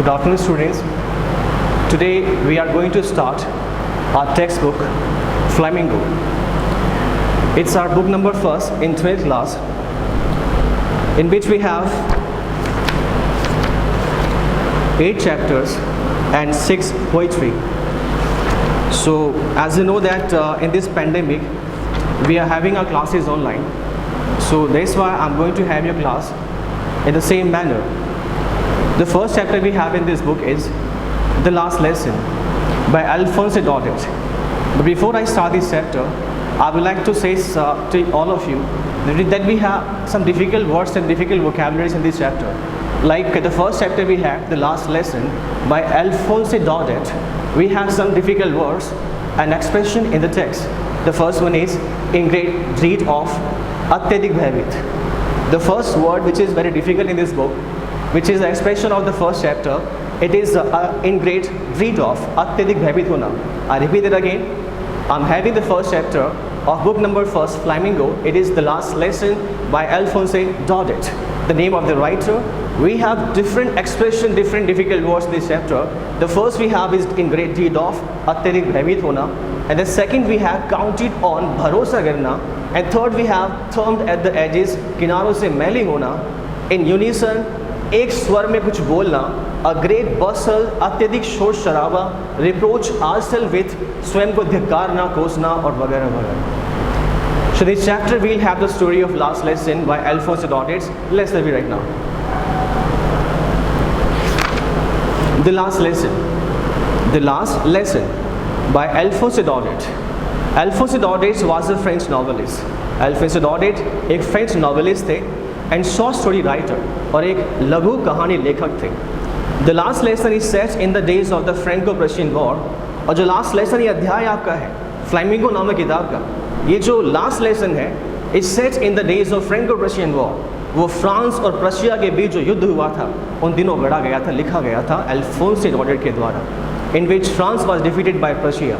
afternoon, students. Today we are going to start our textbook, Flamingo. It's our book number first in 12th class, in which we have 8 chapters and 6 poetry. So, as you know that in this pandemic, we are having our classes online. So that's why I'm going to have your class in the same manner. The first chapter we have in this book is The Last Lesson by Alphonse Daudet. But before I start this chapter, I would like to say to all of you that we have some difficult words and difficult vocabularies in this chapter. Like the first chapter we have The Last Lesson by Alphonse Daudet. We have some difficult words and expression in the text. The first one is in great dread of Atyadik Bhaivit. The first word which is very difficult in this book, which is the expression of the first chapter, it is in great dread of Atyadik Bhaivit hona. I repeat it again. I'm having the first chapter of book number first, Flamingo. It is The Last Lesson by Alphonse Daudet, the name of the writer. We have different expression, different difficult words in this chapter. The first we have is in great dread of Atyadik Bhaivit hona, and the second we have counted on Bharosa karna, and third we have thumbed at the edges, किनारों से मैली होना. In unison, एक स्वर में कुछ बोलना, a great bustle, अत्यधिक शोर शराबा, reproach ourselves with, स्वयं को धिक्कारना, कोसना और वगैरह वगैरह. So this chapter we'll have the story of Last Lesson by Alphonse Daudet. Let's read it right now. The Last Lesson. The Last Lesson by Alphonse Daudet. Alphonse Daudet was a French novelist. Alphonse Daudet एक French novelist थे and short story writer और एक लघु कहानी लेखक थे. The Last Lesson is set in the days of the Franco-Prussian War. और जो Last Lesson ये अध्याय आपका है Flamingo नामक किताब का, ये जो Last Lesson है is set in the days of Franco-Prussian War. वो फ्रांस और प्रशिया के बीच जो युद्ध हुआ था उन दिनों गढ़ा गया था, लिखा गया था अल्फोंस डॉडेट के द्वारा, in which France was defeated by Prussia.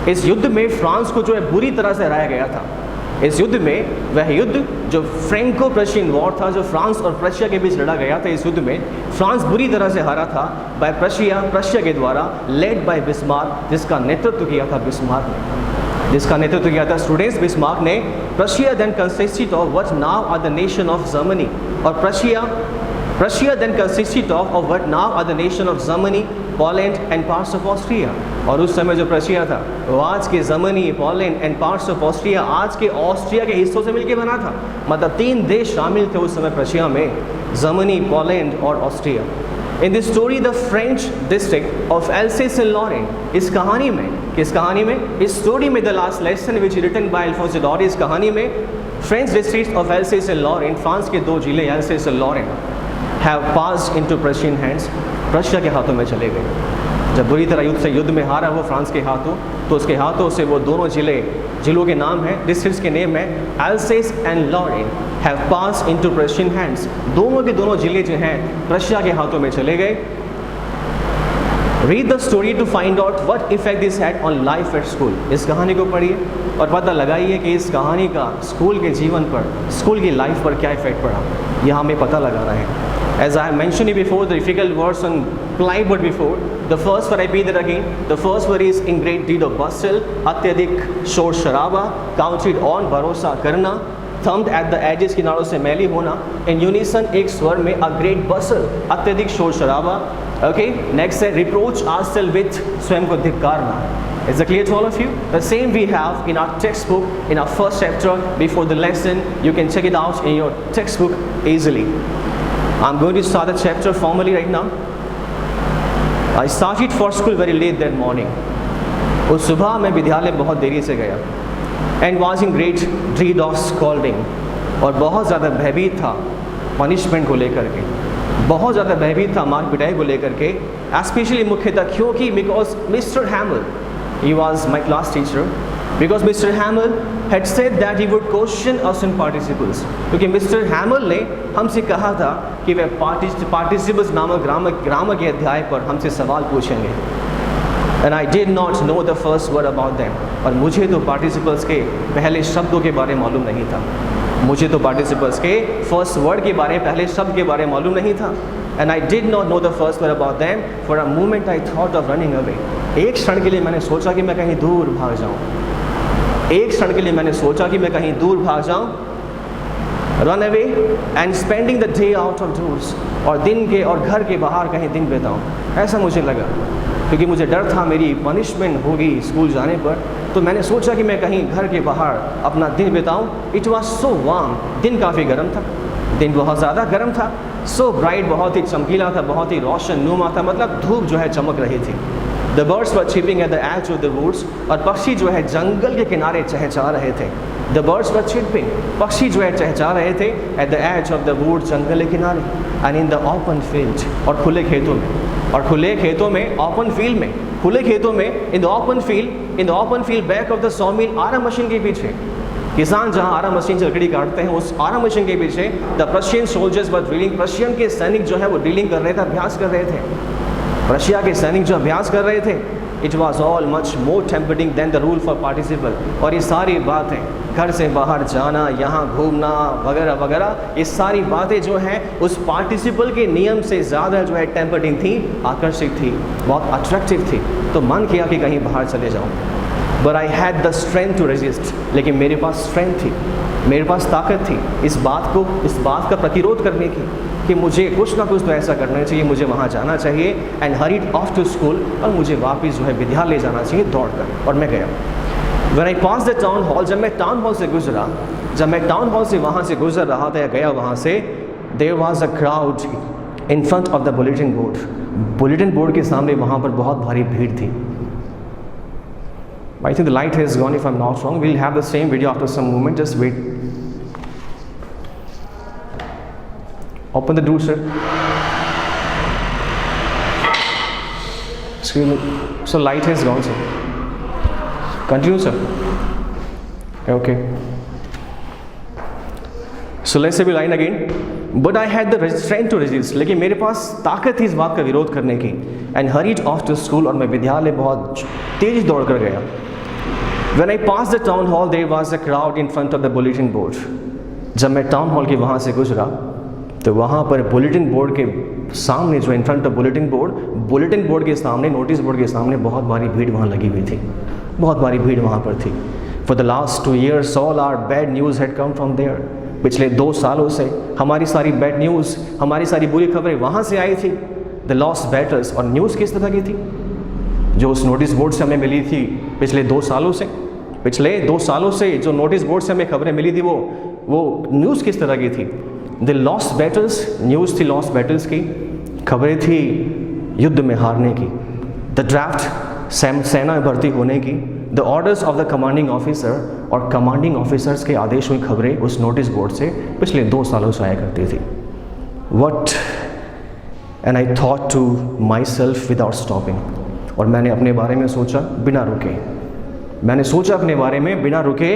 इस युद्ध में फ्रांस को जो है बुरी तरह से हराया गया था. इस युद्ध में वह युद्ध जो फ्रेंको प्रशियन वॉर था, जो फ्रांस और प्रशिया के बीच लड़ा गया था, इस युद्ध में फ्रांस बुरी तरह से हारा था बाय प्रशिया के द्वारा, लेड बाय बिस्मार्क, जिसका नेतृत्व किया था बिस्मार्क ने, जिसका नेतृत्व किया था स्टूडेंट्स बिस्मार्क ने. Prussia then consisted of what now are the nation of Germany, और Prussia then consisted of what now are the nation of Germany, Poland and parts of Austria. और उस समय जो प्रशिया था वो आज के Germany, Poland and parts of Austria, आज के ऑस्ट्रिया के हिस्सों से मिलकर बना था. मतलब 3 देश शामिल थे उस समय प्रशिया में, जर्मनी, पोलैंड और Austria. In this story the French district of Alsace and Lorraine, इस कहानी में, किस कहानी में, इस स्टोरी में the last lesson which written by Alphonse Daudet, इस कहानी में French district of Alsace and Lorraine, France के 2 जिले Alsace and Lorraine, have passed into Prussian hands, Prussia के हाथों में चले गए. जब बुरी तरह युद्ध में हारा वो फ्रांस के हाथों, तो उसके हाथों से वो दोनों जिलों के नाम हैं, डिस्ट्रिक्ट्स के नेम है Alsace and Lorraine, have pass into Prussian hands. दोनों के दोनों जिले जो हैं प्रशिया के हाथों में चले गए. Read the story to find out what effect this had on life at school. इस कहानी को पढ़िए और पता लगाइए कि इस कहानी का स्कूल के जीवन पर, स्कूल की लाइफ पर क्या इफेक्ट पड़ा. यह हमें पता लगाना है. As I mentioned before, the difficult words on plywood before. The first word, I repeat it again. The first word is in great deed of bustle, अत्यधिक शोर शराबा, counted on भरोसा करना, thumbed at the edges, किनारों से मैली होना. In unison, एक स्वर में a great bustle, अत्यधिक शोर शराबा. Okay, next है reproach ourselves with, स्वयं को धिक्कारना. Is it clear to all of you? The same we have in our textbook, in our first chapter before the lesson. You can check it out in your textbook easily. I'm going to start the chapter formally right now. I started for school very late that morning. उस सुबह मैं विद्यालय बहुत देरी से गया. And was in great dread of scolding. और बहुत ज़्यादा भयभीत था पनिशमेंट को लेकर के, बहुत ज़्यादा भयभीत था मार पिटाई को लेकर के. Especially मुख्यतः क्योंकि because Mr. Hamill, he was my class teacher. Because Mr. Hamill had said that he would question us in participles. क्योंकि Mr. Hamill ने हमसे कहा था कि वह participles नामक ग्रामर के अध्याय पर हमसे सवाल पूछेंगे. And I did not know the first word about them. और मुझे तो participles के पहले शब्दों के बारे में मालूम नहीं था. मुझे तो participles के फर्स्ट वर्ड के बारे में, पहले शब्द के बारे में मालूम नहीं था. and I did not know the first word about them. For a moment I thought of running away. एक क्षण के लिए मैंने सोचा कि मैं कहीं दूर भाग जाऊं। एक क्षण के लिए मैंने सोचा कि मैं कहीं दूर भाग जाऊं। Run away and spending the day out of doors, और दिन के और घर के बाहर कहीं दिन बिताऊं, ऐसा मुझे लगा, क्योंकि मुझे डर था मेरी पनिशमेंट होगी स्कूल जाने पर। तो मैंने सोचा कि मैं कहीं घर के बाहर अपना दिन बिताऊं। इट वॉज सो वार्म, दिन काफ़ी गर्म था, दिन बहुत ज़्यादा गर्म था। सो ब्राइट, बहुत ही चमकीला था, बहुत ही रोशन नुमा था, मतलब धूप जो है चमक रही थी। The birds were chipping at the edge of the woods, और पक्षी जो है जंगल के किनारे चहचहा रहे थे। द बर्ड्स वर चिपिंग, पक्षी जो है चहचहा रहे थे at the edge of the woods, जंगल के किनारे। And in the open field, और खुले खेतों में, और खुले खेतों में, ओपन फील्ड में, खुले खेतों में, in the open field back of the sawmill, आरा मशीन के पीछे, किसान जहाँ आरा मशीन से लकड़ी काटते हैं, उस आरा मशीन के पीछे the Prussian soldiers were drilling, Prussian के सैनिक जो है वो ड्रिलिंग कर रहे थे, अभ्यास कर रहे थे। रशिया के सैनिक जो अभ्यास कर रहे थे, it was all much more tempting than the rule for participle. और ये सारी बातें, घर से बाहर जाना, यहाँ घूमना वगैरह वगैरह, ये सारी बातें जो हैं उस पार्टिसिपल के नियम से ज़्यादा जो है टेम्पटिंग थी, आकर्षित थी, बहुत अट्रैक्टिव थी। तो मन किया कि कहीं बाहर चले जाऊँ। But I had the strength to resist, लेकिन मेरे पास स्ट्रेंथ थी, मेरे पास ताकत थी इस बात का प्रतिरोध करने की कि मुझे कुछ ना कुछ तो ऐसा करना चाहिए, मुझे वहाँ जाना चाहिए। And hurried off to school, और मुझे वापस जो है विद्यालय जाना चाहिए दौड़कर, और मैं गया। When I pass the town hall, जब मैं टाउन हॉल से गुजरा, जब मैं टाउन हॉल से वहाँ से गुजर रहा था या गया वहाँ से, there was a crowd in front of the bulletin board. Bulletin board के सामने वहाँ पर बहुत भारी भीड़ थी। I think the light has gone, if I'm not wrong. We'll have the same video after some moment. Just wait. Open the door, sir. Excuse me. So light has gone, sir. Continue, sir. Okay. So let's say we line again. But I had the strength to resist. लेकिन मेरे पास ताकत थी इस बात का विरोध करने की। And hurried off to school, और मैं विद्यालय बहुत तेज दौड़ कर गया। When I passed the town hall, there was a crowd in front of the bulletin board. जब मैं टाउन हॉल के वहाँ से गुजरा, तो वहाँ पर बुलेटिन बोर्ड के सामने जो इन फ्रंट ऑफ बुलेटिन बोर्ड के सामने, नोटिस बोर्ड के सामने बहुत भारी भीड़ वहाँ लगी हुई थी, बहुत भारी भीड़ वहाँ पर थी। For the last 2 years, all our bad news had come from there. पिछले 2 सालों से हमारी सारी बैड न्यूज़, हमारी सारी बुरी खबरें वहाँ से आई थी। द लॉस्ट बैटल्स, और न्यूज़ किस तरह की थी जो उस नोटिस बोर्ड से हमें मिली थी पिछले 2 सालों से। पिछले 2 सालों से जो नोटिस बोर्ड से हमें खबरें मिली थी वो न्यूज़ किस तरह की थी। द लॉस्ट बैटल्स, न्यूज़ थी लॉस्ट बैटल्स की, खबरें थी युद्ध में हारने की। द ड्राफ्ट, सेना में भर्ती होने की। The orders of the commanding officer, और कमांडिंग ऑफिसर्स के आदेश हुई खबरें उस नोटिस बोर्ड से पिछले 2 सालों से आया करती थी। What and I thought to myself without stopping, और मैंने अपने बारे में सोचा बिना रुके, मैंने सोचा अपने बारे में बिना रुके,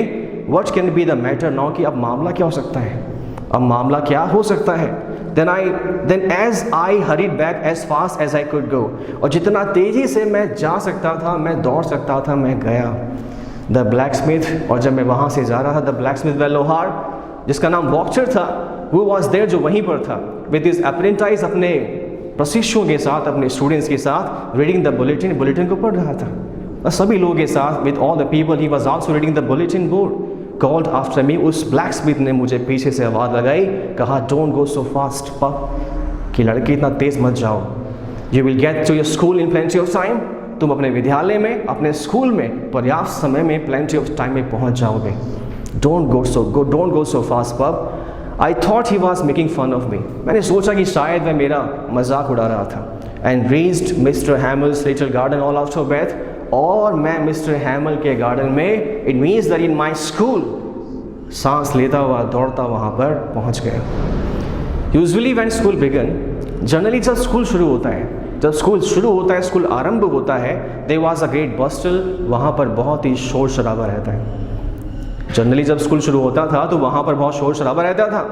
what can be the matter now, कि अब मामला क्या हो सकता है, अब मामला क्या हो सकता है। Then as I hurried back as fast as I could go, और जितना तेज़ी से मैं जा सकता था, मैं दौड़ सकता था, मैं गया। द ब्लैक स्मिथ, और जब मैं वहाँ से जा रहा था, द ब्लैक स्मिथ व लोहार, जिसका नाम वॉक्चर था, वो वॉज देयर, जो वहीं पर था, विद हिज अप्रेंटाइज, अपने प्रशिक्षुओं के साथ, अपने स्टूडेंट्स के साथ, रीडिंग द बुलेटिन को पढ़ रहा था। सभी लोगों के साथ, with all the people, he was also reading the bulletin board. Called after me, उस ब्लैक स्मिथ ने मुझे पीछे से आवाज़ लगाई, कहा डोंट गो सो फास्ट पप, कि लड़के इतना तेज़ मत जाओ। You will get to your school in plenty of time, तुम अपने विद्यालय में, अपने स्कूल में पर्याप्त समय में, प्लेंटी ऑफ टाइम में पहुंच जाओगे। Don't go so fast pup. I thought he was making fun of me, मैंने सोचा कि शायद वह मेरा मजाक उड़ा रहा था। And reached Mister Hamel's little garden all after bath, और मैं मिस्टर हैमल के गार्डन में, it means that in my school, सांस लेता हुआ दौड़ता वहाँ पर पहुँच गया। Usually when school began, generally जब स्कूल शुरू होता है, स्कूल आरंभ होता है, there was a great bustle, वहाँ पर बहुत ही शोर शराबा रहता है। जनरली जब स्कूल शुरू होता था तो वहाँ पर बहुत शोर शराबा रहता था,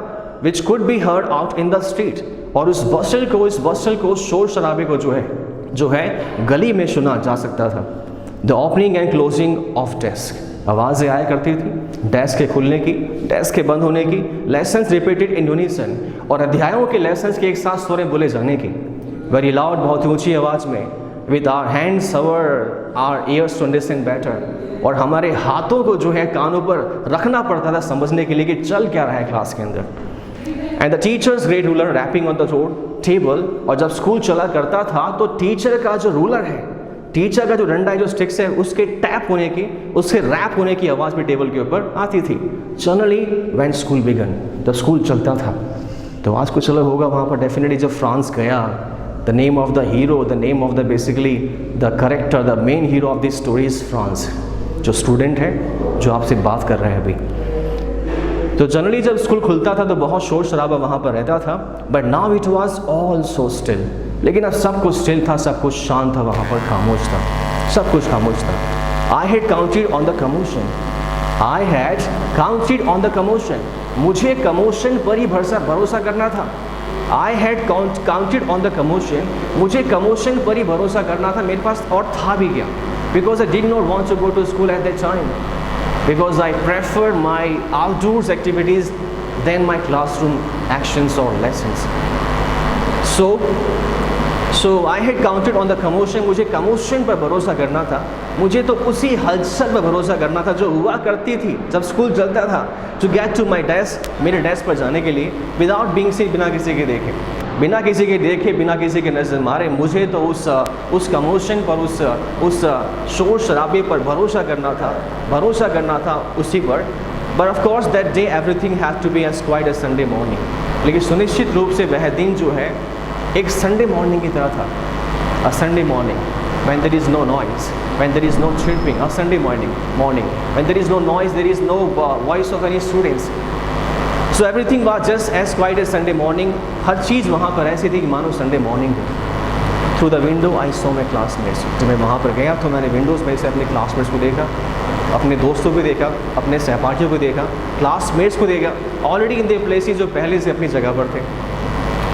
which could be heard out in the street, और इस बस्टल को शोर शराबे को जो है गली में सुना जा सकता था। The opening and closing of desk, आवाज़ें आया करती थी, डेस्क के खुलने की, डेस्क के बंद होने की, लेसन्स रिपीटेड इन यूनिसन, और अध्यायों के लेसन्स के एक साथ स्वरें बोले जाने की, वेरी लाउड, बहुत ऊंची आवाज़ में, with our hands over our ears to understand better, और हमारे हाथों को जो है कानों पर रखना पड़ता था समझने के लिए कि चल क्या रहा है क्लास के अंदर। And the teacher's great ruler rapping on the table, और जब स्कूल चला करता था तो टीचर का जो रूलर है, टीचर का जो डंडा है, जो स्टिक्स है, उसके टैप होने की, उसके रैप होने की आवाज़ भी टेबल के ऊपर आती थी। जनरली व्हेन स्कूल बिगन, जब स्कूल चलता था, तो आज कुछ अलग होगा वहाँ पर डेफिनेटली। जब फ्रांस गया, the name of the hero, the name of the basically the character, the main hero of this story is France, जो स्टूडेंट है जो आपसे बात कर रहे हैं अभी। तो जनरली जब स्कूल खुलता था तो बहुत शोर शराबा वहाँ पर रहता था, but now it was all so still. लेकिन अब सब कुछ स्टिल था, सब कुछ शांत था, वहाँ पर खामोश था, सब कुछ खामोश था। I had counted on the commotion, I had counted on the commotion, मुझे कमोशन पर ही भरोसा करना था। I had counted on the commotion, मुझे कमोशन पर ही भरोसा करना था, मेरे पास और था भी क्या, because I did not want to go to school at that time, because I prefer my outdoors activities than my classroom actions or lessons. So I had counted on the commotion, मुझे commotion पर भरोसा करना था, मुझे तो उसी हलचल पर भरोसा करना था जो हुआ करती थी जब स्कूल चलता था, to get to my desk, मेरे डेस्क पर जाने के लिए, without being seen, बिना किसी के देखे, बिना किसी के देखे, बिना किसी के नज़र मारे, मुझे तो उस कमोशन पर, उस शोर शराबे पर भरोसा करना था उसी पर। But of course that day everything had to be as quiet as Sunday morning, लेकिन सुनिश्चित रूप से वह दिन जो है एक संडे मॉर्निंग की तरह था। A Sunday morning when there is no noise, when there is no chirping, a Sunday morning when there is no noise, there is no voice of any students, so everything was just as quiet as Sunday morning। हर चीज़ वहाँ पर ऐसी थी कि मानो Sunday morning हो। Through the window I saw my classmates, जब मैं वहाँ पर गया तो मैंने विंडोज़ में से अपने क्लासमेट्स को देखा, अपने दोस्तों को देखा, अपने सहपाठियों को देखा, क्लासमेट्स को देखा, ऑलरेडी इन द प्लेसेस जो पहले से अपनी जगह पर थे।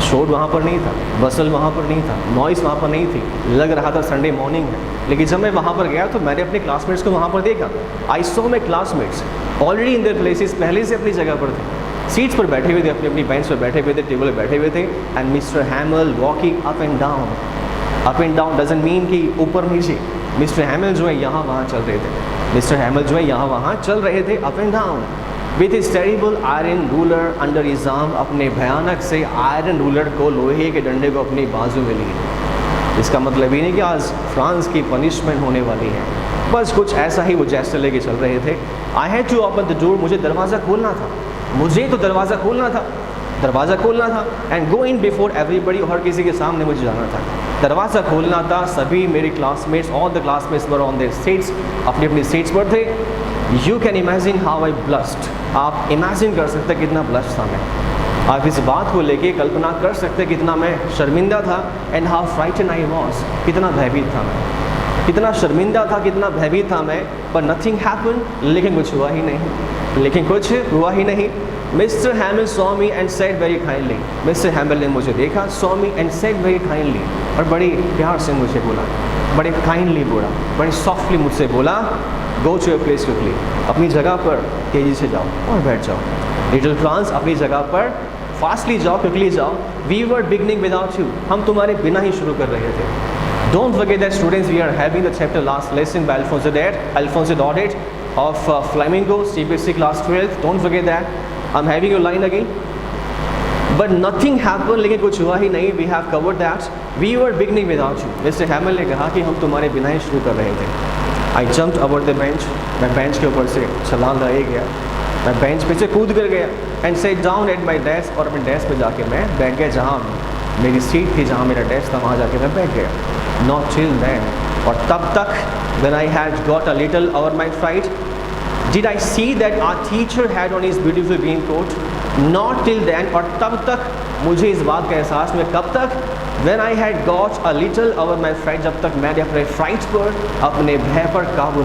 शोर वहाँ पर नहीं था, बसल वहाँ पर नहीं था, नॉइस वहाँ पर नहीं थी, लग रहा था संडे मॉर्निंग है। लेकिन जब मैं वहाँ पर गया तो मैंने अपने क्लासमेट्स को वहाँ पर देखा। I saw my classmates already in their places, पहले से अपनी जगह पर थे, सीट्स पर बैठे हुए थे, अपनी अपनी बेंच पर बैठे हुए थे, टेबल पर बैठे हुए थे। And mister हैमल walking up and down. Up and down doesn't mean कि ऊपर नीचे। मिस्टर हैमल जो है यहाँ वहाँ चल रहे थे, मिस्टर हैमल जो है यहाँ वहाँ चल रहे थे, up and down, with is terrible iron ruler under his arm, अपने भयानक से आयरन रूलर को, लोहे के डंडे को अपनी बाजू में लिए। इसका मतलब ये नहीं कि आज फ्रांस की पनिशमेंट होने वाली है, बस कुछ ऐसा ही वो जैसे लेके चल रहे थे। I had to open the door, मुझे दरवाज़ा खोलना था, मुझे तो दरवाज़ा खोलना था, and go in before everybody, हर किसी के सामने मुझे जाना था, दरवाज़ा खोलना था। सभी मेरे classmates, all the classmates were on their seats, अपनी अपनी सीट्स पर थे। You can imagine how I blushed, आप इमेजिन कर सकते कितना ब्लश था मैं, आप इस बात को लेके कल्पना कर सकते कितना मैं शर्मिंदा था। And how frighten I was, कितना भयभीत था मैं, कितना शर्मिंदा था, कितना भयभीत था मैं। पर नथिंग हैपन, लेकिन कुछ हुआ ही नहीं, mister हैमल saw me and said very kindly, mister हैमल ने मुझे देखा, saw me and said very kindly, और बड़ी प्यार से मुझे बोला, बड़े काइंडली बोला, बड़े सॉफ्टली मुझसे बोला, go to your place quickly, अपनी जगह पर तेज़ी से जाओ और बैठ जाओ। लिटिल फ्रांस, अपनी जगह पर फास्टली जाओ, क्विकली जाओ। We were beginning without you, हम तुम्हारे बिना ही शुरू कर रहे थे। Don't forget that students, we are having the chapter last lesson by Alphonse Daudet of Flamingo, CBSE class 12th. Don't forget that. I'm having your line again. But nothing happened, लेकिन कुछ हुआ ही नहीं। We have covered that. We were beginning without you. Mr. Hamel ने कहा कि हम तुम्हारे बिना ही शुरू कर रहे थे। I jumped over the bench. मैं बेंच के ऊपर से छलांग लगा गया, मैं बेंच पे से कूद कर गया, and sat down at my desk, और अपने डेस्क पे जाके मैं बैठ गया, जहाँ मेरी सीट थी, जहाँ मेरा डेस्क था, वहाँ जाके मैं बैठ गया। Not till then, और तब तक when I had got a little over my fright, did I see that our teacher had on his beautiful green coat? Not till then, और तब तक मुझे इस बात का एहसास में, कब तक? When I had got a little over my fright, जब तक मैंने अपने फ्राइट पर, अपने भय पर काबू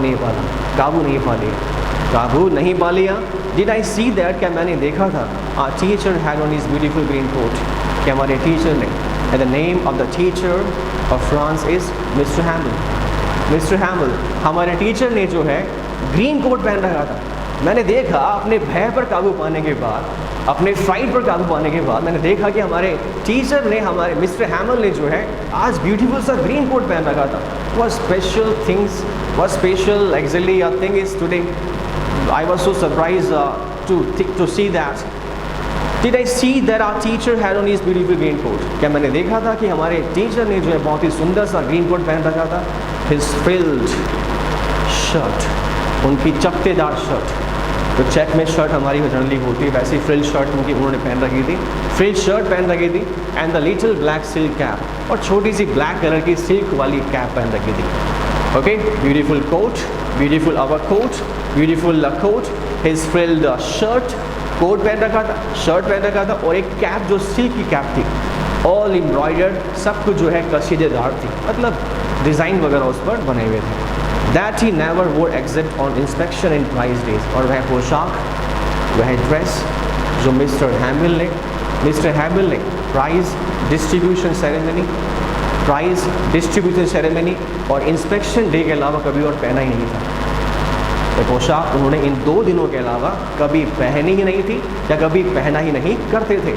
नहीं पा लिया। Did I see that, क्या मैंने देखा था, our teacher had on his beautiful green coat, कि हमारे टीचर ने, and the name of the teacher of France is Mr. Hamel। Mr. Hamel, हमारे टीचर ने जो है ग्रीन कोट पहन रखा था। मैंने देखा अपने भय पर काबू पाने के बाद, अपने फ्राइड पर काबू पाने के बाद मैंने देखा कि हमारे टीचर ने, हमारे मिस्टर हैमल ने जो है आज ब्यूटीफुल सा ग्रीन कोट पहन रखा था। What special things, what special actually thing is today, I was so surprise to see that. Did I see that our teacher had on his beautiful green coat? क्या मैंने देखा था कि हमारे टीचर ने जो है बहुत ही सुंदर सा ग्रीन कोट पहन रखा था। His frilled shirt, उनकी चकतेदार शर्ट, तो चेक में शर्ट हमारी जनरली होती है, वैसी फ्रिल शर्ट उन्होंने पहन रखी थी, फ्रिल शर्ट पहन रखी थी, and the little black silk cap, और छोटी सी ब्लैक कलर की सिल्क वाली कैप पहन रखी थी। Okay, beautiful coat, beautiful our coat, beautiful coat, his frilled shirt, coat पहन रखा था, शर्ट पहन रखा था, और एक कैप जो सिल्क की कैप थी, ऑल एम्ब्रॉयडर्ड, सब कुछ जो है कशीदेदार थी, मतलब डिज़ाइन वगैरह उस पर बने हुए थे। That he never wore except on inspection in prize days, और वह पोशाक, वह ड्रेस जो मिस्टर हैमिल ने प्राइज डिस्ट्रीब्यूशन सेरेमनी और इंस्पेक्शन डे के अलावा कभी और पहना ही नहीं था। ये पोशाक उन्होंने इन 2 दिनों के अलावा कभी पहनी ही नहीं थी या कभी पहना ही नहीं करते थे।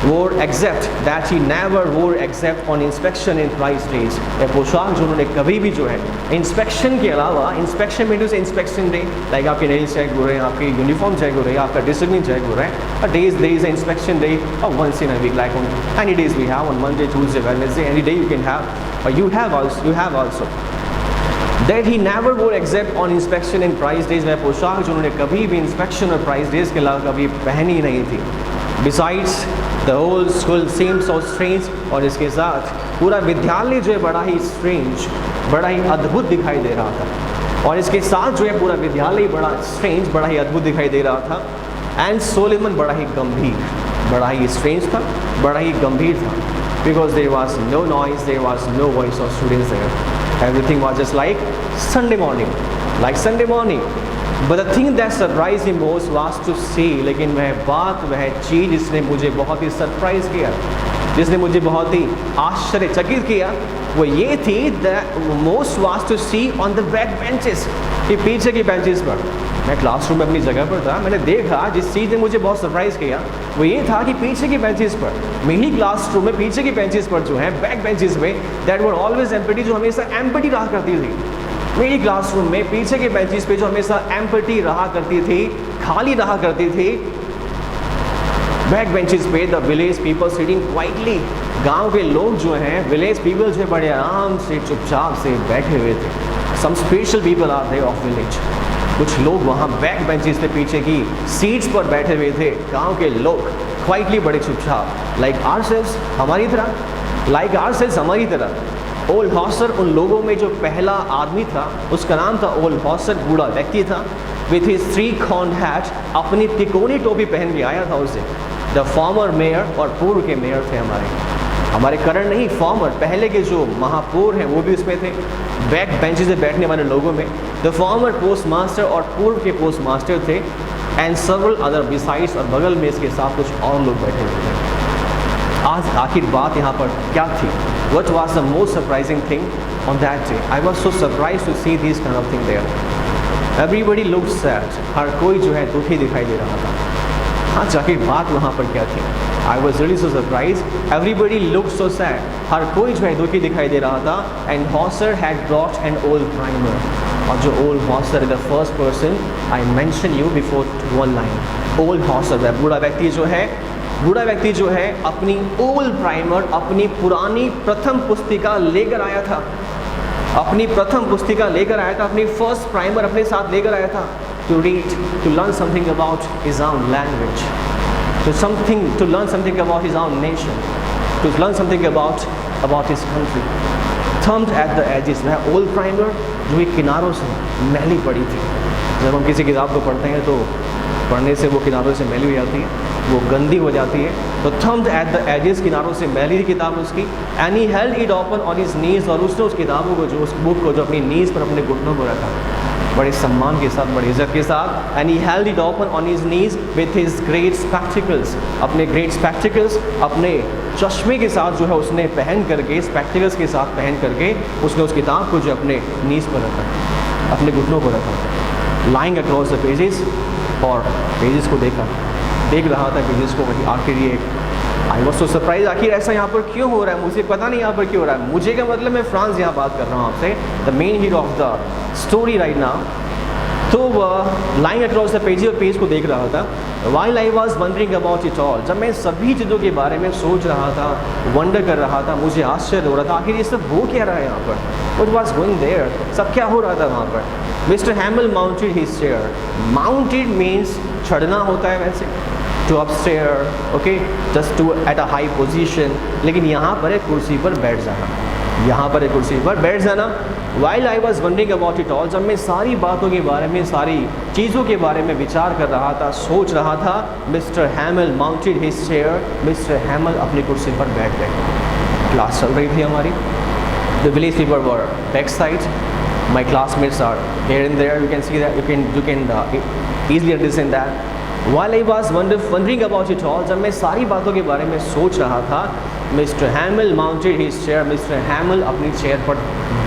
Wore except, that he never wore except on inspection in prize days, ये पोशाक जो उन्होंने कभी भी जो है इंस्पेक्शन के अलावा, इंस्पेक्शन में से इंस्पेक्शन डे, लाइक आपके नेल्स चेक हो रहे हैं, आपकी यूनिफॉर्म चेक हो रही है, आपका डिसिप्लिन चेक हो रहा है, डेज इंस्पेक्शन डे और once in a week, like on any days we have on Monday, Tuesday, Wednesday, any day you can have, और you have also that he never wore except on inspection in prize days, वह पोशाक जो उन्होंने कभी भी inspection और prize days के अलावा कभी पहनी ही नहीं थी। Besides the whole school seems so strange, और इसके साथ पूरा विद्यालय जो है बड़ा ही स्ट्रेंज, बड़ा ही अद्भुत दिखाई दे रहा था, और इसके साथ जो है पूरा विद्यालय बड़ा स्ट्रेंज, बड़ा ही अद्भुत दिखाई दे रहा था। एंड सोलेमन बड़ा ही गंभीर, बड़ा ही स्ट्रेंज था, बड़ा ही गंभीर था, because there was no noise, there was no voice of students there, everything was just like Sunday morning. But the thing that surprised me most was to see, लेकिन वह चीज़ जिसने मुझे बहुत ही सरप्राइज किया, जिसने मुझे बहुत ही आश्चर्यचकित किया, वो ये थी that most was to see on the back benches, कि पीछे की बेंचेस पर, मैं क्लासरूम में अपनी जगह पर था, मैंने देखा जिस चीज़ ने मुझे बहुत सरप्राइज़ किया वो ये था कि पीछे की बेंचेस पर, मेरी क्लासरूम में पीछे की बेंचेस पर जो है बैक बेंचेस में, दैट वर ऑलवेज एम्प्टी, जो हमेशा एम्प्टी रहा करती थी। मेरी क्लासरूम में पीछे के बेंचेस पे जो हमेशा एम्प्टी रहा करती थी, खाली रहा करती थी, बैक बेंचेस पे the village people sitting quietly, गांव के लोग जो हैं, विलेज पीपल जो है बड़े आराम से चुपचाप से बैठे हुए थे। Some special people are there of village, कुछ लोग वहाँ बैक बेंचेस पे पीछे की सीट्स पर बैठे हुए थे, गांव के लोग क्वाइटली, बड़े चुपचाप, लाइक आरसेल्व्स, हमारी तरह। ओल्ड हॉसर, उन लोगों में जो पहला आदमी था उसका नाम था ओल्ड हॉसर, बूढ़ा व्यक्ति था, विथ हिज 3 कॉर्न हैट, अपनी तिकोनी टोपी पहन के आया था उसे। द फॉर्मर मेयर, और पूर्व के मेयर थे हमारे करंट नहीं, फॉर्मर, पहले के जो महापौर हैं वो भी उसमें थे, बैक बेंचेस पे बैठने वाले लोगों में। द फॉर्मर पोस्ट मास्टर, और पूर्व के पोस्ट मास्टर थे, एंड सर्वल अदर बिसाइड्स, और बगल में इसके साथ कुछ और लोग बैठे हुए थे। आज आखिर बात यहाँ पर क्या थी? What was the most surprising thing on that day? I was so surprised to see these kind of thing there. Everybody looked sad. हर कोई जो है दुखी दिखाई दे रहा था। आज आखिर बात वहाँ पर क्या थी? I was really so surprised. Everybody looked so sad. हर कोई जो है दुखी दिखाई दे रहा था। And Hauser had brought an old primer. और जो old Hauser, the first person I mentioned you before one line. Old Hauser, वह बूढ़ा व्यक्ति जो है अपनी ओल्ड प्राइमर, अपनी पुरानी प्रथम पुस्तिका लेकर आया था, अपनी फर्स्ट प्राइमर अपने साथ लेकर आया था, to read, to learn something about his own language, to learn something about his own nation, to learn something about his country. Thumbed at the edges, वह ओल्ड प्राइमर जो किनारों से मैली पड़ी थी। जब हम किसी किताब को पढ़ते हैं तो पढ़ने से वो किनारों से मैली हो जाती है, वो गंदी हो जाती है, तो थम्ड एट द एजेस, किनारों से मैली थी किताब उसकी। And he held it open on his knees, और उसने उस किताबों को, जो उस बुक को जो अपनी नीज पर, अपने घुटनों को रखा, बड़े सम्मान के साथ, बड़ी इज्जत के साथ। And he held it open on his knees with his great spectacles, अपने ग्रेट स्पेक्टिकल्स, अपने चश्मे के साथ जो है उसने पहन करके, स्पेक्टिकल्स के साथ पहन करके उसने उस किताब को जो अपने नीज पर रखा, अपने घुटनों पर रखा। लाइंग अक्रॉस द पेजेस, और पेजेस को देख रहा था पेजेस को। आखिर ये आई वॉज सो सरप्राइज, आखिर ऐसा यहाँ पर क्यों हो रहा है, मुझे पता नहीं यहाँ पर क्यों हो रहा है। मुझे क्या मतलब, मैं फ्रांस यहाँ बात कर रहा हूँ आपसे, the main hero of the story right now. तो लाइंग अक्रॉस द पेज, और पेज को देख रहा था। While I was wondering about it all, जब मैं सभी चीज़ों के बारे में सोच रहा था, वंडर कर रहा था, मुझे आश्चर्य हो रहा था आखिर ये सब हो क्या रहा है यहाँ पर, व्हाट वाज गोइंग देयर, सब क्या हो रहा था वहाँ पर। Mister Hamel mounted his chair, mounted means चढ़ना होता है वैसे, to upstair, okay, just to at a high position, लेकिन यहाँ पर एक कुर्सी पर बैठ जाना, यहाँ पर एक कुर्सी पर बैठ जाना। While I was wondering about it all, जब मैं सारी बातों के बारे में, सारी चीज़ों के बारे में विचार कर रहा था, सोच रहा था, mister Hamel mounted his chair, mister हैमिल अपनी कुर्सी पर बैठ गए। क्लास चल रही थी हमारी, the village people were back side, my classmates are here and there, you can see that, you can easily understand that. While I was wondering about it all, जब मैं सारी बातों के बारे में सोच रहा था, mister Hamel mounted his chair, mister हैमिल अपनी चेयर पर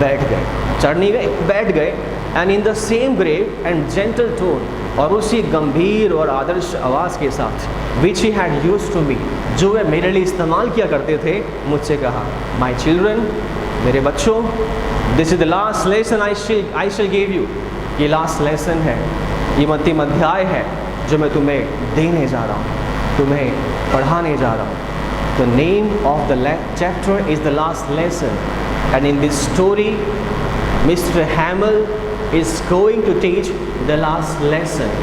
बैठ गए, चढ़ नहीं गए, बैठ गए। And in the same grave and gentle tone, और उसी गंभीर और आदर्श आवाज़ के साथ, which he had used to me, जो वे मेरे लिए इस्तेमाल किया करते थे, मुझसे कहा, माई चिल्ड्रन, मेरे बच्चों, this is the last lesson I shell give you, ये लास्ट लेसन है, ये अंतिम अध्याय है जो मैं तुम्हें देने जा रहा हूँ, तुम्हें पढ़ाने जा रहा हूँ। The name of the chapter is the last lesson, and in this story, Mr. Hamill is going to teach the last lesson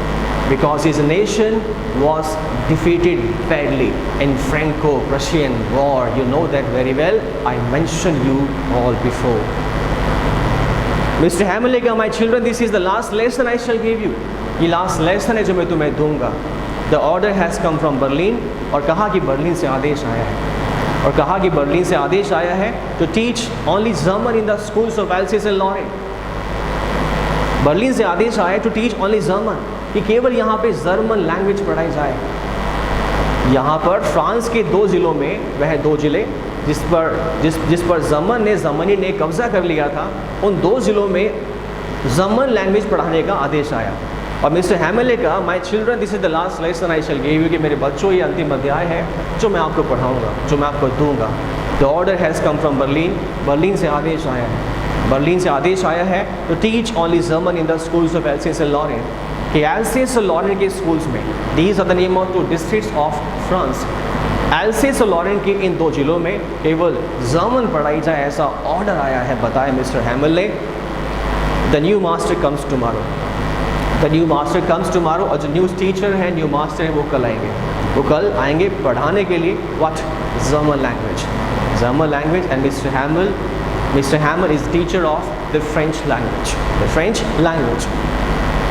because his nation was defeated badly in Franco-Prussian War. You know that very well. I mentioned you all before. Mr. Hamill ने कहा, my children, this is the last lesson I shall give you. ये last lesson है जो मैं तुम्हें दूंगा। The order has come from Berlin, और कहा कि बर्लिन से आदेश आया है, और कहा कि बर्लिन से आदेश आया है to teach only German in the schools of Alsace and Lorraine. Berlin से आदेश आया टू टीच ओनली जर्मन, कि केवल यहाँ पे जर्मन लैंग्वेज पढ़ाई जाए। यहाँ पर फ्रांस के 2 ज़िलों में, वह 2 ज़िले जिस पर जर्मनी ने कब्ज़ा कर लिया था, उन 2 ज़िलों में जर्मन लैंग्वेज पढ़ाने का आदेश आया। और मिस्टर हैमिल ने कहा, my children, this is the last lesson I shell give you, कि मेरे बच्चों, ये अंतिम अध्याय है जो मैं आपको पढ़ाऊँगा, जो मैं आपको दूंगा। The order has come from Berlin, Berlin से आदेश आया है, बर्लिन से आदेश आया है to teach only German in the schools of Alsace and Lorraine, कि एल्सेस और लॉरेन के स्कूल्स में, these are the name of 2 districts of France, Alsace और लॉरेन के इन 2 जिलों में केवल जर्मन पढ़ाई जाए, ऐसा ऑर्डर आया है, बताया मिस्टर हैमिल ने। The new master comes tomorrow, the new master comes tomorrow, और जो न्यू टीचर है, न्यू मास्टर है, वो कल आएंगे, वो कल आएंगे पढ़ाने के लिए what, German language. And mister हैमिल is teacher of the French language.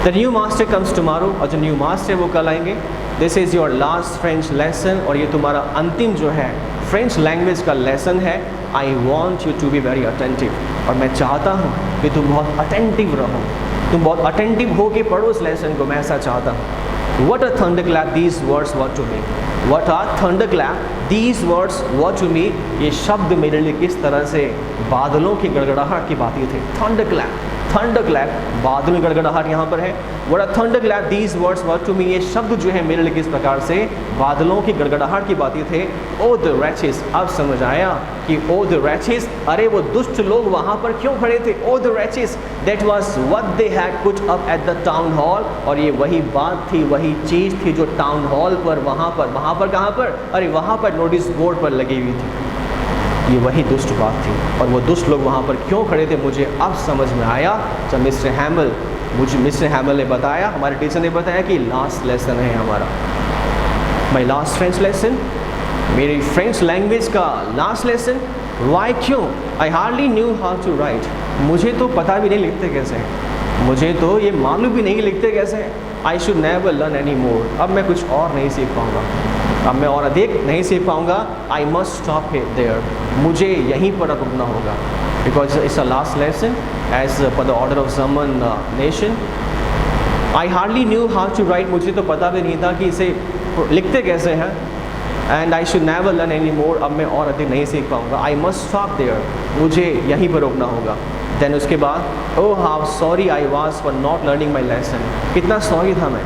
The new master comes tomorrow, और जो न्यू मास्टर है वो कल आएंगे। This is your last French lesson, और ये तुम्हारा अंतिम जो है फ्रेंच लैंग्वेज का लेसन है। I want you to be very attentive, और मैं चाहता हूँ कि तुम बहुत अटेंटिव रहो, तुम बहुत अटेंटिव हो के पढ़ो इस लेसन को, मैं ऐसा चाहता हूँ। What a thunderclap these words were to me. What a thunderclap these words were to me. ये शब्द मेरे लिए किस तरह से बादलों की गड़गड़ाहट की बातें थे। थंडरक्लैप, बादलों की गड़गड़ाहट यहाँ पर है। What a thunderclap these words were to me. ये शब्द जो है मेरे लिए किस प्रकार से बादलों की गड़गड़ाहट की बातें थे। Oh the wretches, अब समझ आया कि oh the wretches, अरे वो दुष्ट लोग वहाँ पर क्यों खड़े थे। Oh the wretches, that was what they had put up at the town hall. और ये वही बात थी, वही चीज़ थी जो टाउन हॉल पर, वहाँ पर कहाँ पर, अरे वहाँ पर नोटिस बोर्ड पर लगी हुई थी। ये वही दुष्ट बात थी, और वो दुष्ट लोग वहाँ पर क्यों खड़े थे, मुझे अब समझ में आया जब मिस्टर हैमिल ने बताया, हमारे टीचर ने बताया कि लास्ट लेसन है हमारा, माई लास्ट फ्रेंच लेसन, मेरी फ्रेंच लैंग्वेज का लास्ट लेसन। वाई, क्यों? I hardly knew how to write, मुझे तो पता भी नहीं लिखते कैसे हैं, मुझे तो ये मालूम भी नहीं लिखते कैसे हैं। I should never learn any more, अब मैं कुछ और नहीं सीख पाऊँगा, अब मैं और अधिक नहीं सीख पाऊँगा। I must stop here there, मुझे यहीं पर रुकना होगा, because it's a last lesson as per the order of German nation. I hardly knew how to write, मुझे तो पता भी नहीं था कि इसे लिखते कैसे हैं। And I should never learn any more, अब मैं और अधिक नहीं सीख पाऊँगा। आई मस्ट स्टॉप देयर, मुझे यहीं पर रुकना होगा। देन उसके बाद oh how sorry I was for not learning my lesson, कितना सॉरी था मैं,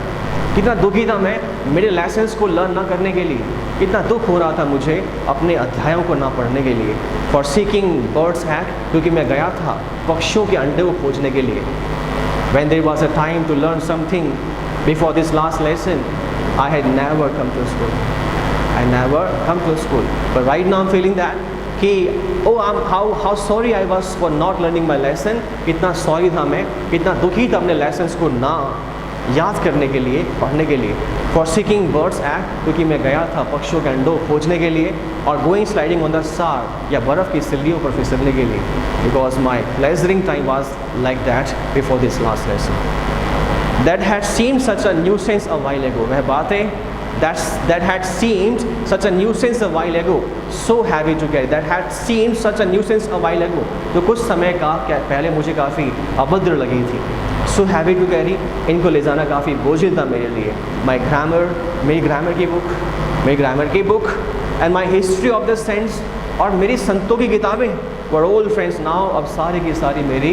कितना दुखी था मैं मेरे लेसन्स को लर्न ना करने के लिए, कितना दुख हो रहा था मुझे अपने अध्यायों को ना पढ़ने के लिए। फॉर सीकिंग बर्ड्स हैक, क्योंकि मैं गया था पक्षियों के अंडे को खोजने के लिए। When there was a time to learn something before this last lesson, I had never come to school. I never come to school. But right now I'm feeling that कि how sorry I was for not learning my lesson. कितना sorry था मैं, कितना दुखी था अपने lessons को ना याद करने के लिए, पढ़ने के लिए। फॉर सीकिंग बर्ड्स एक्ट, क्योंकि मैं गया था पक्षियों के अंडों खोजने के लिए। और गोइंग स्लाइडिंग ऑन द सार, या बर्फ़ की सिल्लियों पर फिसलने के लिए। Because my pleasuring time was like that before this last lesson. That had seemed such a nuisance a while ago, वह बातें that had seemed such a nuisance a while ago, so heavy to carry, that had seemed such a nuisance a while ago, जो कुछ समय का पहले मुझे काफ़ी अभद्र लगी थी। so heavy to carry, इनको ले जाना काफ़ी बोझिल था मेरे लिए। my grammar, मेरी ग्रामर की book and my history of the saints, और मेरी संतों की किताबें were old friends now, अब सारी की सारी मेरी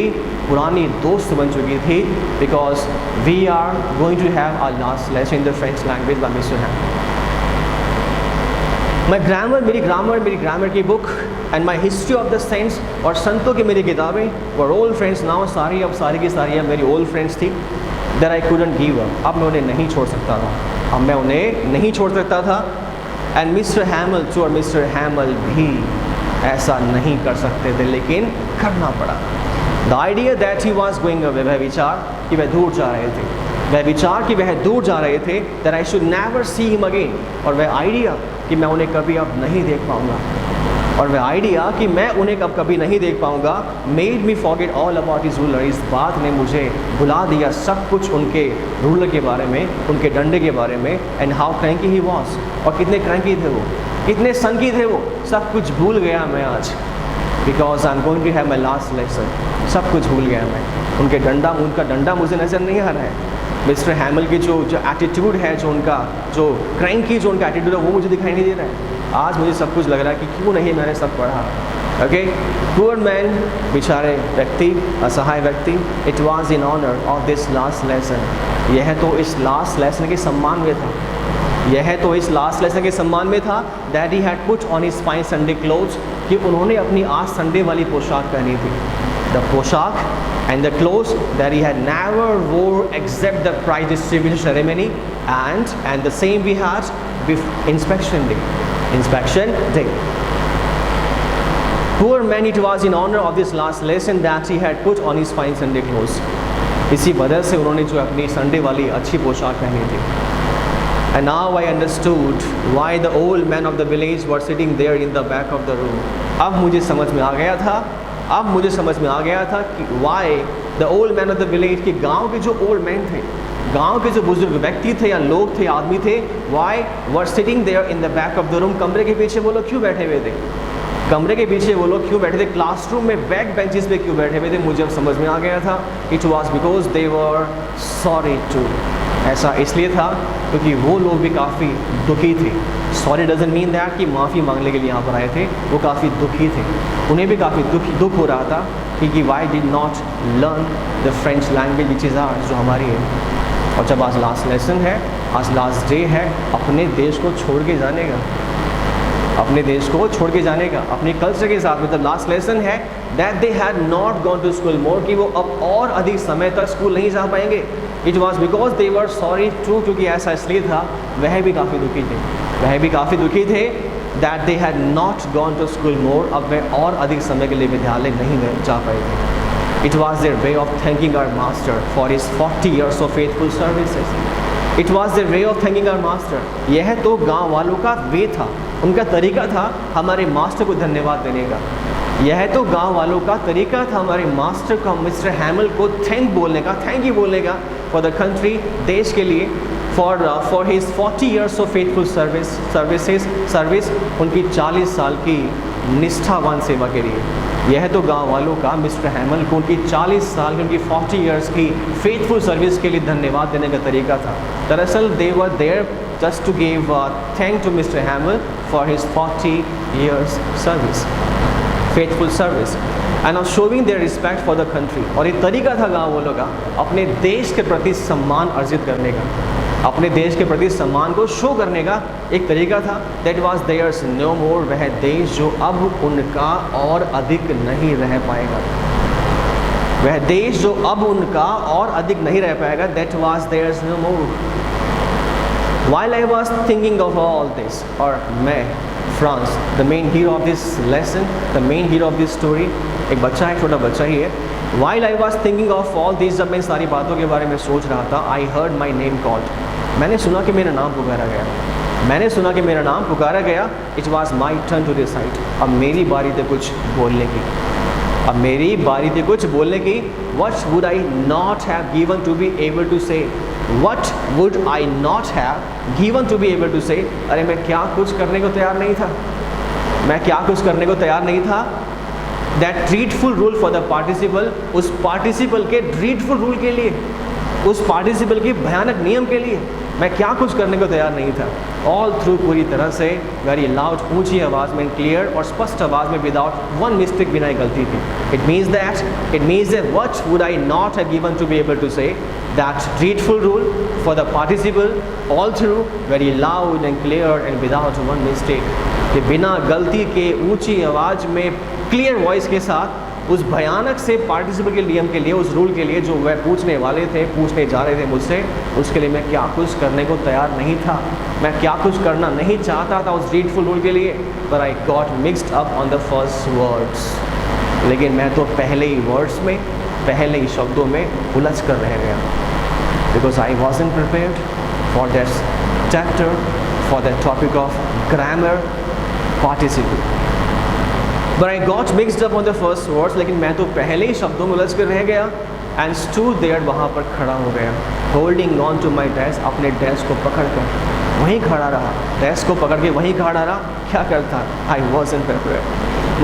पुरानी दोस्त बन चुकी थी। because we are going to have our last lesson in the French language by Mr. Ham. मेरी ग्रामर की book and my history of the saints, और संतों की मेरी किताबें were old friends now, अब सारी की सारी अब मेरी old friends थी। that I couldn't give up, अब मैं उन्हें नहीं छोड़ सकता था। and Mr. Hamel too, और Mr. Hamel भी ऐसा नहीं कर सकते थे, लेकिन करना पड़ा। The idea that he was going away, वह विचार कि वह दूर जा रहे थे, that I should never see him again, और वह आइडिया कि मैं उन्हें कभी अब नहीं देख पाऊंगा, made me forget all about his ruler, इस बात ने मुझे भुला दिया सब कुछ उनके रूलर के बारे में, उनके डंडे के बारे में। and how cranky he was, और कितने क्रैंकी थे वो, कितने सनकी थे वो, सब कुछ भूल गया मैं आज। because I'm going to have my last lesson, सब कुछ भूल गया मैं। उनका डंडा मुझे नज़र नहीं आ रहा है। मिस्टर हैमल की जो एटीट्यूड है, जो उनका जो क्रैंकी जो उनका एटीट्यूड है, वो मुझे दिखाई नहीं दे रहा है। आज मुझे सब कुछ लग रहा है कि क्यों नहीं मैंने सब पढ़ा। ओके, पुअर मैन, बेचारे व्यक्ति, असहाय व्यक्ति। It was in honour of this last lesson, यह तो इस लास्ट लेसन के सम्मान में था। That he had put on his fine Sunday clothes, कि उन्होंने अपनी आज संडे वाली पोशाक पहनी थी। द पोशाक and the clothes that he had never wore except the prize distribution ceremony, and the same we had with inspection day. Poor man, it was in honor of this last lesson that he had put on his fine Sunday clothes. इसी वजह से उन्होंने जो अपनी Sunday वाली अच्छी पोशाक पहनी थी। And now I understood why the old men of the village were sitting there in the back of the room. अब मुझे समझ में आ गया था कि why the old men of the village, कि गांव के जो old men थे, गांव के जो बुजुर्ग व्यक्ति थे या लोग थे, आदमी थे, why were sitting there in the back of the room, कमरे के पीछे वो लोग क्यों बैठे हुए थे, क्लासरूम में बैक बेंचेस पे क्यों बैठे हुए थे। मुझे अब समझ में आ गया था। It was because they were sorry too, ऐसा इसलिए था क्योंकि वो लोग भी काफ़ी दुखी थे। सॉरी डजंट मीन दैट कि माफ़ी मांगने के लिए यहाँ पर आए थे, वो काफ़ी दुखी थे, उन्हें भी काफ़ी दुख हो रहा था कि why did not learn the French language which is hours, जो हमारी है। और जब आज लास्ट लेसन है, आज लास्ट डे है अपने देश को छोड़ के जाने का, अपने कल्चर के साथ। मतलब लास्ट लेसन है that they had not gone to school more, कि वो अब और अधिक समय तक स्कूल नहीं जा पाएंगे। It was because they were sorry to, क्योंकि ऐसा इसलिए था वह भी काफ़ी दुखी थे that they had not gone to school more, अब वह और अधिक समय के लिए विद्यालय नहीं जा पाए थे। It was their way of thanking our master for his 40 years of faithful services. It was their way of thanking our master, यह तो गाँव वालों का वे था, उनका तरीका था हमारे मास्टर को धन्यवाद देने का। यह तो गांव वालों का तरीका था हमारे मास्टर को, मिस्टर हैमल को थैंक यू बोलने का फॉर द कंट्री, देश के लिए, for his 40 years of faithful service, उनकी 40 साल की निष्ठावान सेवा के लिए। यह तो गांव वालों का मिस्टर हैमल को उनकी 40 साल की, उनकी 40 years की फेथफुल सर्विस के लिए धन्यवाद देने का तरीका था। दरअसल they were there just to give thank to Mister Hamel for his 40 years service. Faithful service and of showing their respect for the country. और एक तरीका था गाँव वालों का अपने देश के प्रति सम्मान अर्जित करने का, अपने देश के प्रति सम्मान को शो करने का एक तरीका था। दैट वाज देयर्स नो मोर, वह देश जो अब उनका और अधिक नहीं रह पाएगा, वह देश जो अब उनका और अधिक नहीं रह पाएगा। That was there's no more. While I was thinking of all this, और मैं Franz, the main hero of this lesson, the main hero of this story, एक बच्चा है, छोटा बच्चा ही है। While I was thinking of all this, जब मैं इन सारी बातों के बारे में सोच रहा था, I heard my name called, मैंने सुना कि मेरा नाम पुकारा गया, मैंने सुना कि मेरा नाम पुकारा गया। It was my turn to recite, अब मेरी बारी थी कुछ बोलने की, अब मेरी बारी थी कुछ बोलने की। What would I not have given to be able to say? What would I not have given to be able to say? अरे मैं क्या कुछ करने को तैयार नहीं था, मैं क्या कुछ करने को तैयार नहीं था। That dreadful rule for the participle, उस participle के dreadful rule के लिए, उस participle के भयानक नियम के लिए मैं क्या कुछ करने को तैयार नहीं था। ऑल थ्रू, पूरी तरह से, वेरी लाउड, ऊंची आवाज़ में, क्लियर और स्पष्ट आवाज़ में, विदाउट वन मिस्टेक, बिना गलती थी। It means that what would I not have given to be able to say that dreadful rule for the participle, all through, very loud and clear and without one mistake, कि बिना गलती के, ऊंची आवाज़ में, क्लियर वॉइस के साथ उस भयानक से पार्टिसिपल के नियम के लिए, उस रूल के लिए जो वह पूछने वाले थे, पूछने जा रहे थे मुझसे, उसके लिए मैं क्या कुछ करने को तैयार नहीं था, मैं क्या कुछ करना नहीं चाहता था उस रीडफुल रूल के लिए। पर I got mixed up on the first words, लेकिन मैं तो पहले ही वर्ड्स में, पहले ही शब्दों में उलझ कर रह गया। Because I wasn't prepared for that chapter, for that topic of grammar participle. But I got mixed up on the first words, लेकिन मैं तो पहले ही शब्दों में उलझ कर रह गया। And stood there, वहाँ पर खड़ा हो गया, holding on to my desk, अपने डेस्क को पकड़ कर वहीं खड़ा रहा, डेस्क को पकड़ के वहीं खड़ा रहा। क्या करता? I wasn't prepared.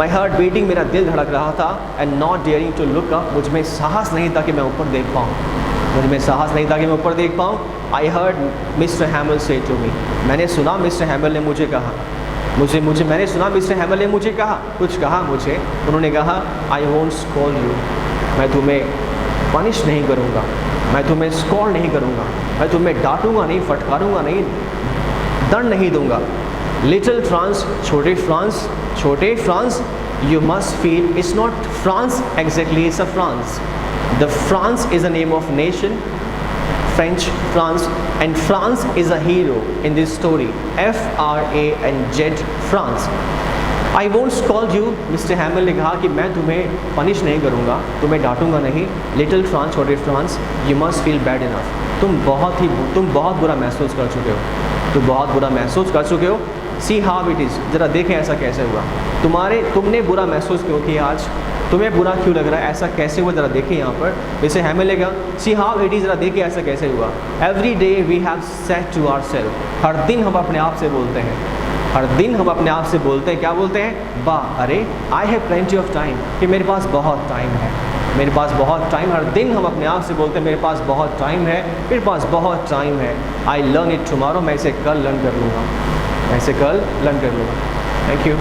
My heart beating, मेरा दिल धड़क रहा था। And not daring to look up, मुझ में साहस नहीं था कि मैं ऊपर देख पाऊँ, मुझ में साहस नहीं था कि मैं ऊपर देख पाऊँ। I heard Mr. Hamill say to me, मैंने सुना मिस्टर हैमिल ने मुझे कहा, मैंने सुना मिस्टर हैमिल ने मुझे कहा, कुछ कहा मुझे। उन्होंने कहा, आई वोंट स्कॉल यू, मैं तुम्हें पनिश नहीं करूँगा, मैं तुम्हें स्कॉल नहीं करूँगा, मैं तुम्हें डांटूंगा नहीं, फटकारूंगा नहीं, दंड नहीं दूंगा। लिटिल फ्रांस, छोटे फ्रांस, छोटे France, you must feel it's not France exactly, it's a France. The France is a name of nation, French, France, and France is a hero in this story. F-R-A-N-Z, France. I won't scold you, Mr. Hamill ने कहा कि मैं तुम्हें punish नहीं करूँगा, तुम्हें डांटूंगा नहीं। Little France, छोटे France, you must feel bad enough. तुम बहुत बुरा महसूस कर चुके हो, तुम बहुत बुरा महसूस कर चुके हो। See how it is, ज़रा देखें ऐसा कैसे हुआ, तुमने बुरा महसूस क्यों किया आज, तुम्हें बुरा क्यों लग रहा है, ऐसा कैसे हुआ, ज़रा देखें यहाँ पर। वैसे हमें लेगा, सी हाउ इट इज़, ज़रा देखें ऐसा कैसे हुआ। Every day we have set to our self, हर दिन हम अपने आप से बोलते हैं, हर दिन हम अपने आप से बोलते हैं, क्या बोलते हैं? वाह, अरे I have plenty of time, कि मेरे पास बहुत टाइम है, मेरे पास बहुत टाइम। हर दिन हम अपने आप से बोलते हैं मेरे पास बहुत टाइम है, मेरे पास बहुत टाइम है। आई लर्न इट टुमारो, मैं इसे कल लर्न कर लूँगा, मैं इसे कल लर्न कर लूँगा। Thank you.